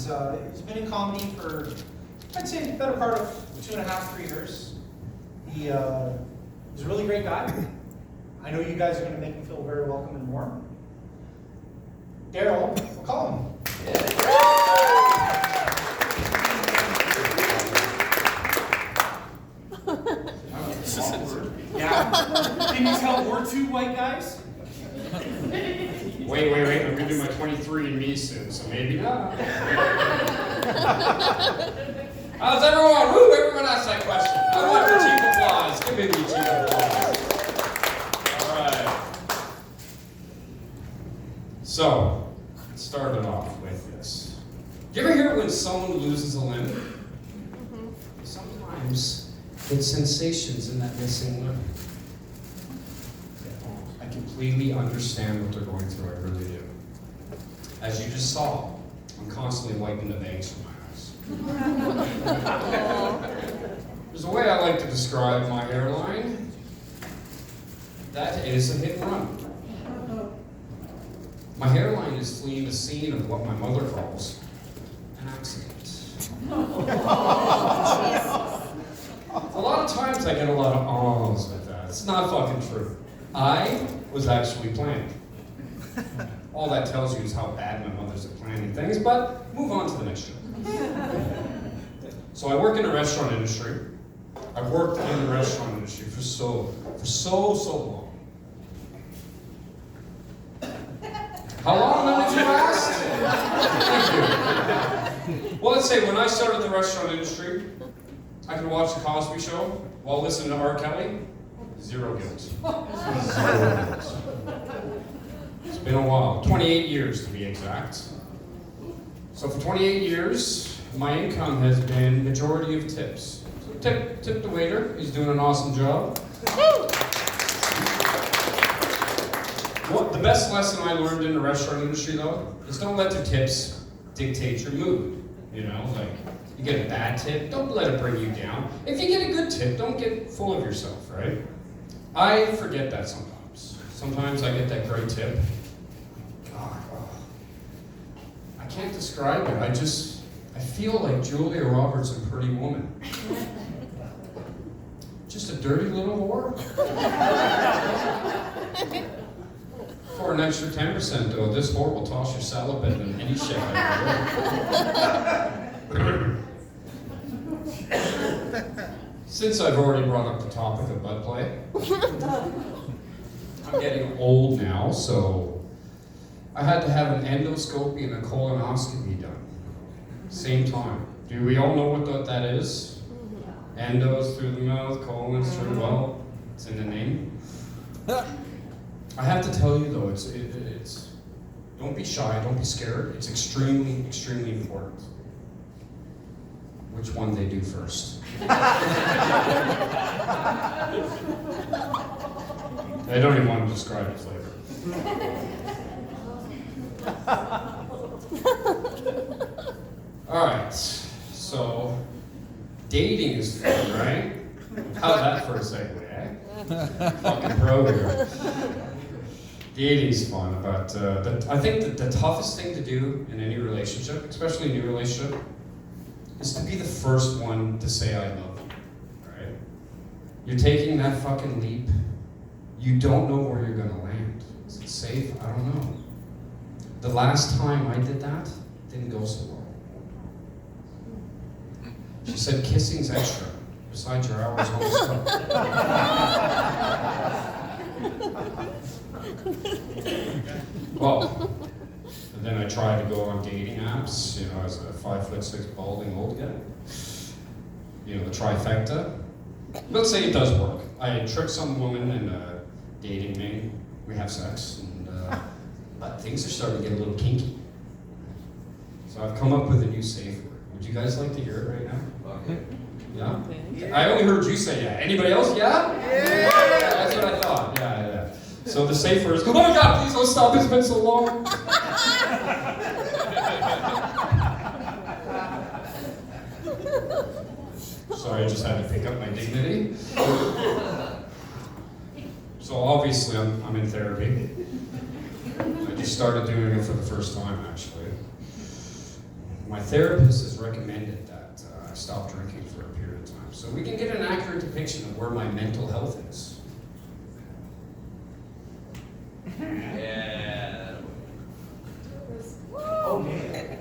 He's been in comedy for, I'd say, the better part of 2.5, 3 years. He's a really great guy. I know you guys are going to make him feel very welcome and warm. Daryl McCollum. Yeah. Can you tell we're two white guys? Wait. I'm gonna do my 23andMe soon, so maybe not. How's everyone? Woo! Everyone asked that question. I want the cheap applause. Give me the cheap applause. All right. So, let's start it off with this. Do you ever hear when someone loses a limb? Sometimes it's sensations in that missing limb. I completely understand what they're going through, I really do. As you just saw, I'm constantly wiping the bangs from my eyes. There's a way I like to describe my hairline. That is a hit and run. My hairline is fleeing the scene of what my mother calls an accident. A lot of times I get a lot of ahs with that. It's not fucking true. I was actually planned. All that tells you is how bad my mother's at planning things, but move on to the next joke. So I work in the restaurant industry. I've worked in the restaurant industry for so long. How long did you ask? Thank you. Well, let's say when I started the restaurant industry, I could watch the Cosby Show while listening to R. Kelly. Zero guilt. It's been a while. 28 years to be exact. So for 28 years, my income has been majority of tips. So tip the waiter. He's doing an awesome job. The best lesson I learned in the restaurant industry, though, is don't let the tips dictate your mood. You know, like, you get a bad tip, don't let it bring you down. If you get a good tip, don't get full of yourself, right? I forget that sometimes. Sometimes I get that great tip. God, I can't describe it. I feel like Julia Roberts in Pretty Woman. Just a dirty little whore. For an extra 10%, though, this whore will toss your salad bed in any shape. Since I've already brought up the topic of butt play, I'm getting old now, so I had to have an endoscopy and a colonoscopy done. Same time. Do we all know what that is? Endos through the mouth, colons through, well, it's in the name. I have to tell you though, it's don't be shy, don't be scared. It's extremely, extremely important which one they do first. I don't even want to describe the flavor. All right, so dating is fun, right? How's that for a segue, eh? Fucking pro here. Dating's fun, but I think that the toughest thing to do in any relationship, especially a new relationship, is to be the first one to say I love you, right? You're taking that fucking leap. You don't know where you're gonna land. Is it safe? I don't know. The last time I did that, didn't go so well. She said kissing's extra, besides your hours on the Well, and then I tried to go on dating apps, you know, as a 5'6" balding old guy. You know, the trifecta. Let's say it does work. I trick some woman into dating me. We have sex, and but things are starting to get a little kinky. So I've come up with a new safe word. Would you guys like to hear it right now? Okay. Yeah? Okay. I only heard you say yeah. Anybody else? Yeah? Yeah! That's what I thought. Yeah. So the safe word is, oh my God, please don't stop. It's been so long. Sorry, I just had to pick up my dignity. So obviously I'm in therapy. I just started doing it for the first time, actually. my therapist has recommended that I stop drinking for a period of time, so we can get an accurate depiction of where my mental health is. Yeah. Oh, man.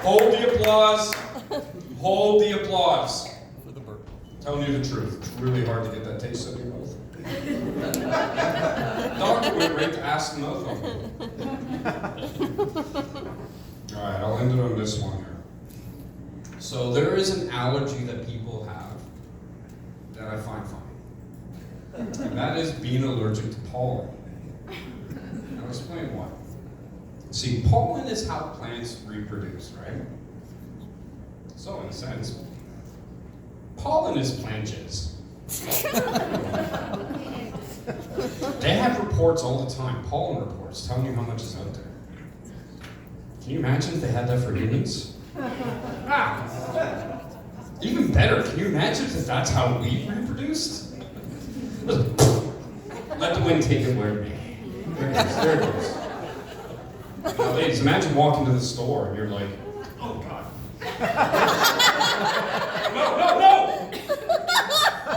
Hold the applause. Hold the applause. Telling you the truth. It's really hard to get that taste in your mouth. Doctor went right to ask the mouth open. Alright, I'll end it on this one here. So there is an allergy that people have that I find funny. And that is being allergic to pollen. I'll explain why. See, pollen is how plants reproduce, right? So in a sense, pollen is plant jizz. They have reports all the time, pollen reports, telling you how much is out there. Can you imagine if they had that for humans? Even better, can you imagine if that's how we reproduced? Let the wind take it where it may. There it goes, there it goes. Now, ladies, imagine walking to the store and you're like, oh God. No!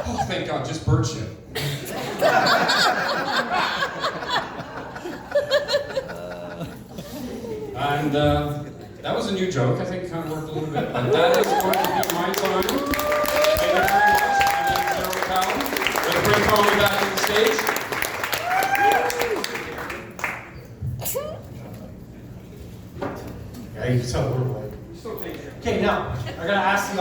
Oh, thank God, just bird shit. And that was a new joke. I think it kind of worked a little bit. But that is going to be my time. Thank you very much. My name is Jeremy Cowan. Let's bring Tommy back to the stage.